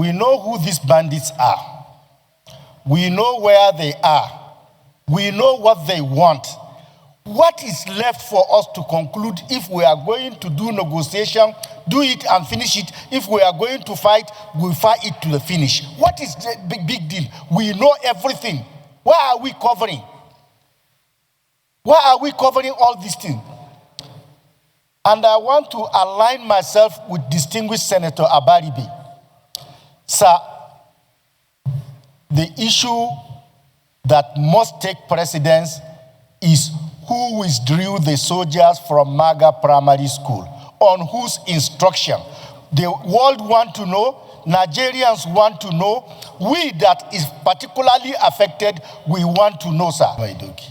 We know who these bandits are. We know where they are. We know what they want. What is left for us to conclude? If we are going to do negotiation, do it and finish it. If we are going to fight, we'll fight it to the finish. What is the big deal? We know everything. Why are we covering? Why are we covering all these things? And I want to align myself with distinguished Senator Akpabio. Sir, the issue that must take precedence is who withdrew the soldiers from Maga Primary School, on whose instruction. The world want to know, Nigerians want to know, we that is particularly affected, we want to know, sir. Maidoki.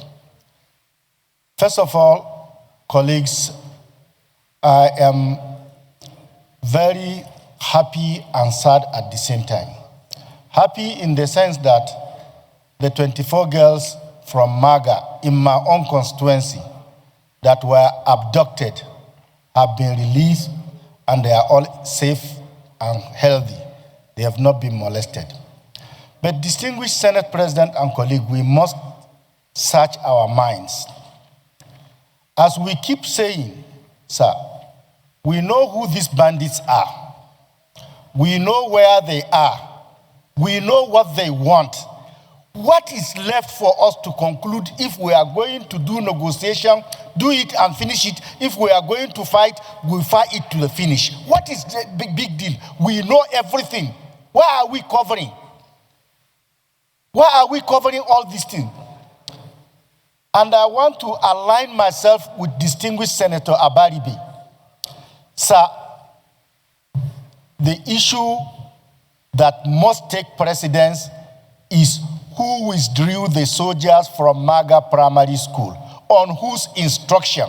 First of all, colleagues, I am very happy and sad at the same time. Happy in the sense that the 24 girls from Maga in my own constituency that were abducted have been released and they are all safe and healthy. They have not been molested. But distinguished Senate President and colleague, we must search our minds. As we keep saying, sir, we know who these bandits are. We know where they are. We know what they want. What is left for us to conclude? If we are going to do negotiation, do it and finish it. If we are going to fight, we'll fight it to the finish. What is the big deal? We know everything. Why are we covering? Why are we covering all these things? And I want to align myself with distinguished Senator Akpabio. Sir, the issue that must take precedence is who withdrew the soldiers from Maga Primary School, on whose instruction.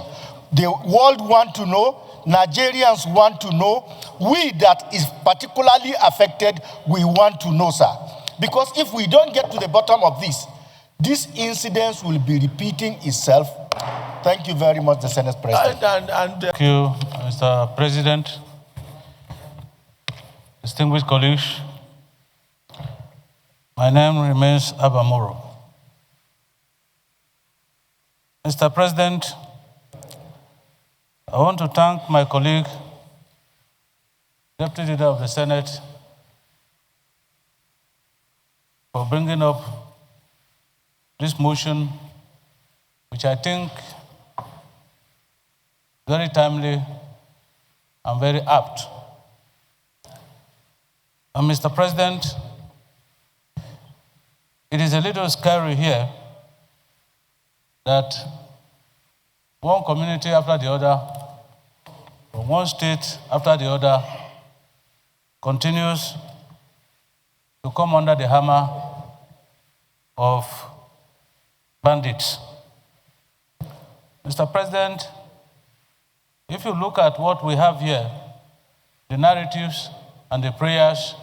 The world want to know, Nigerians want to know, we that is particularly affected, we want to know, sir. Because if we don't get to the bottom of this incident will be repeating itself. Thank you very much, the Senate President. Thank you, Mr. President, distinguished colleagues. My name remains Abamoro. Mr. President, I want to thank my colleague, Deputy Leader of the Senate, for bringing up this motion, which I think very timely and very apt. And Mr. President, it is a little scary here that one community after the other, or one state after the other, continues to come under the hammer of bandits. Mr. President, if you look at what we have here, the narratives and the prayers,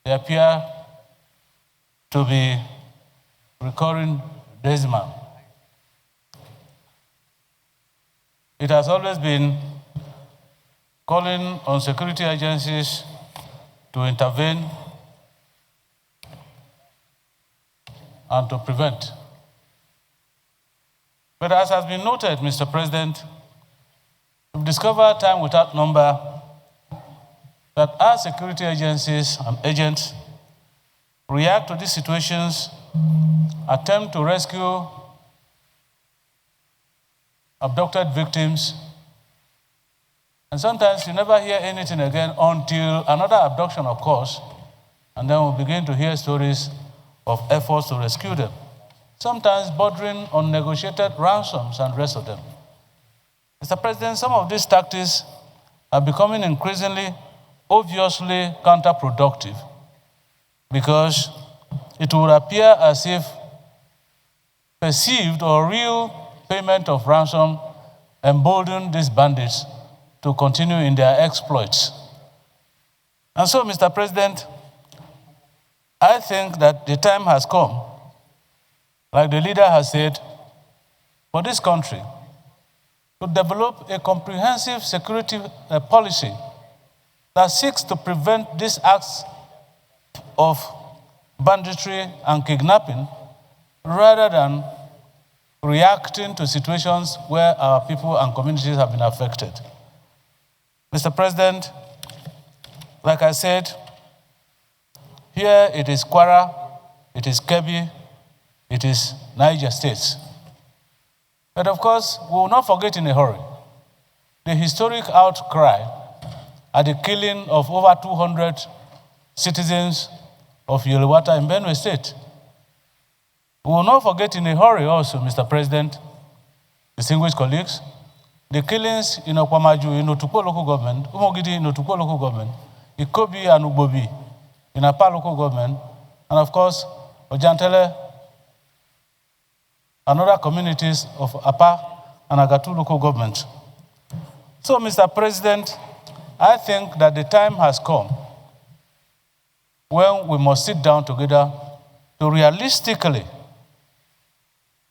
they appear to be recurring decimal. It has always been calling on security agencies to intervene and to prevent. But as has been noted, Mr. President, we've discovered time without number that our security agencies and agents react to these situations, attempt to rescue abducted victims, and sometimes you never hear anything again until another abduction occurs, and then we begin to hear stories of efforts to rescue them, sometimes bordering on negotiated ransoms and the rest of them. Mr. President, some of these tactics are becoming increasingly, obviously counterproductive, because it would appear as if perceived or real payment of ransom embolden these bandits to continue in their exploits. And so, Mr. President, I think that the time has come, like the leader has said, for this country to develop a comprehensive security policy that seeks to prevent these acts of banditry and kidnapping rather than reacting to situations where our people and communities have been affected. Mr. President, like I said, here it is Kwara, it is Kebbi, it is Niger states. But of course, we will not forget in a hurry the historic outcry at the killing of over 200 citizens of Yelwata in Benue State. We will not forget in a hurry also, Mr. President, distinguished colleagues, the killings in Akpabio in Otukpo local government, Umogidi in Otukpo local government, Ikobi and Ubobi in Apa local government, and of course, Ojantele and other communities of Apa and Agatu local government. So, Mr. President, I think that the time has come when we must sit down together to realistically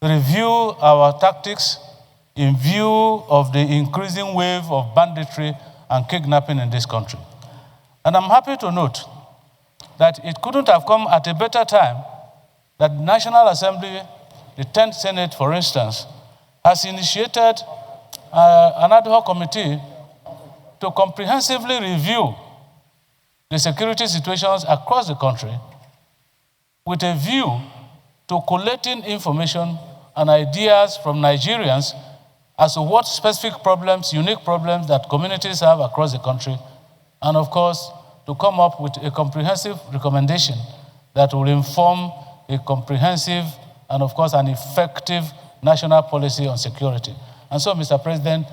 review our tactics in view of the increasing wave of banditry and kidnapping in this country. And I'm happy to note that it couldn't have come at a better time that the National Assembly, the 10th Senate, for instance, has initiated an ad hoc committee to comprehensively review the security situations across the country with a view to collating information and ideas from Nigerians as to what specific problems, unique problems that communities have across the country, and of course, to come up with a comprehensive recommendation that will inform a comprehensive and of course an effective national policy on security. And so, Mr. President,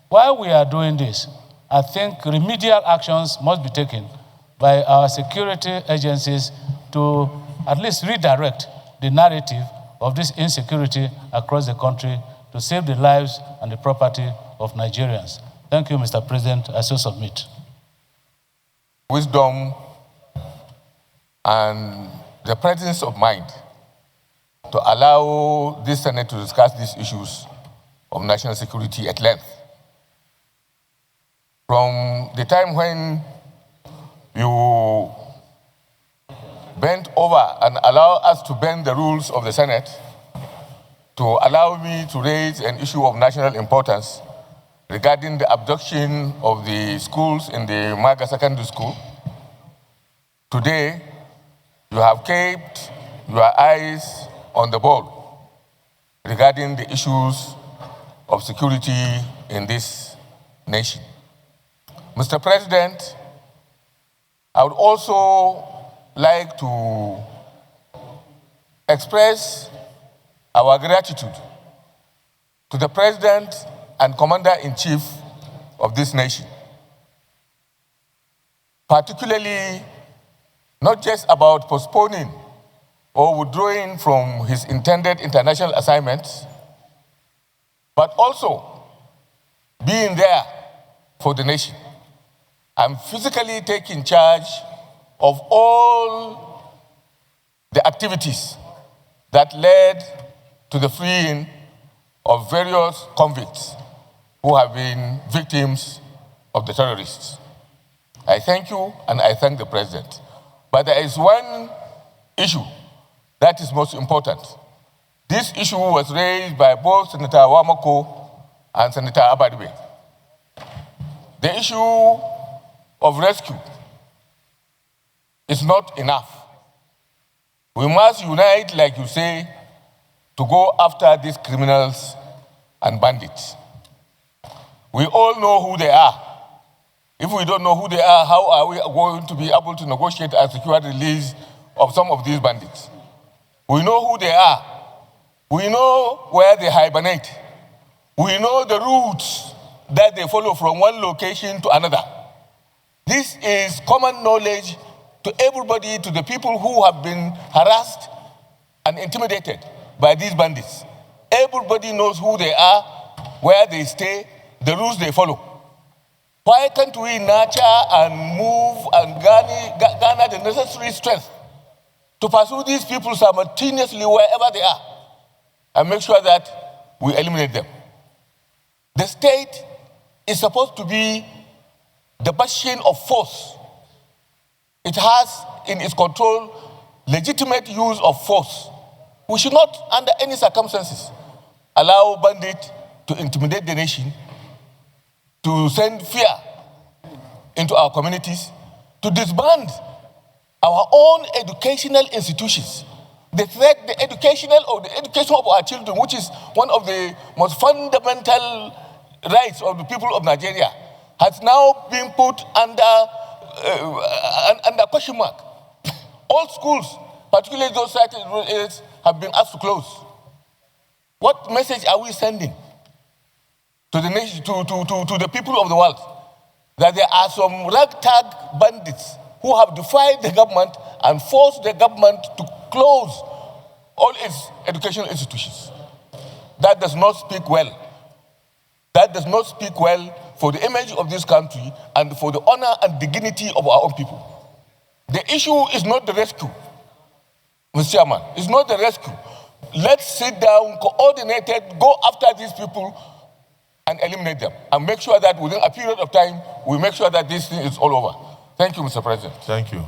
while we are doing this, I think remedial actions must be taken by our security agencies to at least redirect the narrative of this insecurity across the country to save the lives and the property of Nigerians. Thank you, Mr. President. I so submit. Wisdom and the presence of mind to allow this Senate to discuss these issues of national security at length. From the time when you bent over and allow us to bend the rules of the Senate to allow me to raise an issue of national importance regarding the abduction of the schools in the Maga Secondary School. Today, you have kept your eyes on the ball regarding the issues of security in this nation. Mr. President, I would also like to express our gratitude to the President and Commander-in-Chief of this nation, particularly not just about postponing or withdrawing from his intended international assignments, but also being there for the nation. I'm physically taking charge of all the activities that led to the freeing of various convicts who have been victims of the terrorists. I thank you and I thank the President. But there is one issue that is most important. This issue was raised by both Senator Wamako and Senator Akpabio. The issue of rescue is not enough. We must unite, like you say, to go after these criminals and bandits. We all know who they are. If we don't know who they are, how are we going to be able to negotiate and secure the release of some of these bandits? We know who they are. We know where they hibernate. We know the routes that they follow from one location to another. This is common knowledge to everybody, to the people who have been harassed and intimidated by these bandits. Everybody knows who they are, where they stay, the routes they follow. Why can't we nurture and move and garner the necessary strength to pursue these people simultaneously wherever they are and make sure that we eliminate them? The state is supposed to be the machine of force. It has in its control legitimate use of force. We should not, under any circumstances, allow bandits to intimidate the nation, to send fear into our communities, to disband our own educational institutions. The threat, the education of our children, which is one of the most fundamental rights of the people of Nigeria, has now been put under question mark. All schools, particularly those cited in rural areas, have been asked to close. What message are we sending to the nation, to the people of the world? That there are some ragtag bandits who have defied the government and forced the government to close all its educational institutions. That does not speak well. That does not speak well for the image of this country and for the honor and dignity of our own people. The issue is not the rescue, Mr. Chairman. It's not the rescue. Let's sit down, coordinated, go after these people and eliminate them. And make sure that within a period of time, we make sure that this thing is all over. Thank you, Mr. President. Thank you.